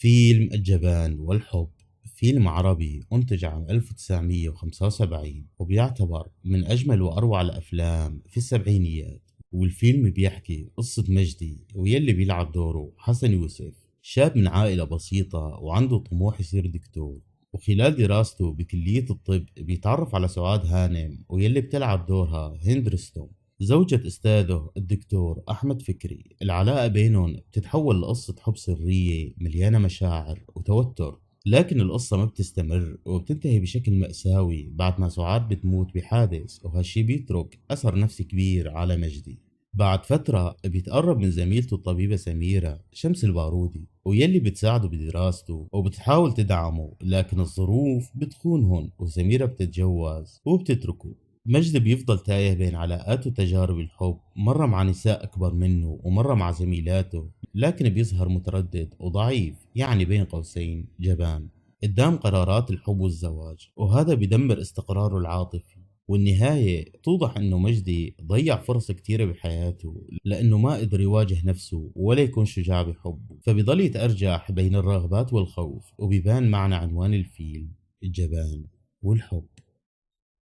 فيلم الجبان والحب، فيلم عربي أنتج عام 1975 وبيعتبر من أجمل وأروع الأفلام في السبعينيات. والفيلم بيحكي قصة مجدي ويلي بيلعب دوره حسن يوسف، شاب من عائلة بسيطة وعنده طموح يصير دكتور. وخلال دراسته بكلية الطب بيتعرف على سعاد هانم ويلي بتلعب دورها هند رستم، زوجة أستاذه الدكتور أحمد فكري. العلاقة بينهم بتتحول لقصة حب سرية مليانة مشاعر وتوتر، لكن القصة ما بتستمر وبتنتهي بشكل مأساوي بعد ما سعاد بتموت بحادث، وهالشي بيترك أثر نفسي كبير على مجدي. بعد فترة بيتقرب من زميلته الطبيبة سميرة شمس البارودي، ويلي بتساعده بدراسته وبتحاول تدعمه، لكن الظروف بتخونهن وسميرة بتتجوز وبتتركه. مجد بيفضل تايه بين علاقات وتجارب الحب، مرة مع نساء أكبر منه ومرة مع زميلاته، لكن بيظهر متردد وضعيف، يعني بين قوسين جبان، قدام قرارات الحب والزواج، وهذا بيدمر استقراره العاطفي. والنهاية توضح أنه مجدي ضيع فرص كتيرة بحياته لأنه ما قدر يواجه نفسه ولا يكون شجاع بحبه، فبيضل يتأرجح بين الرغبات والخوف. وبيبان معنى عنوان الفيلم: الجبان والحب.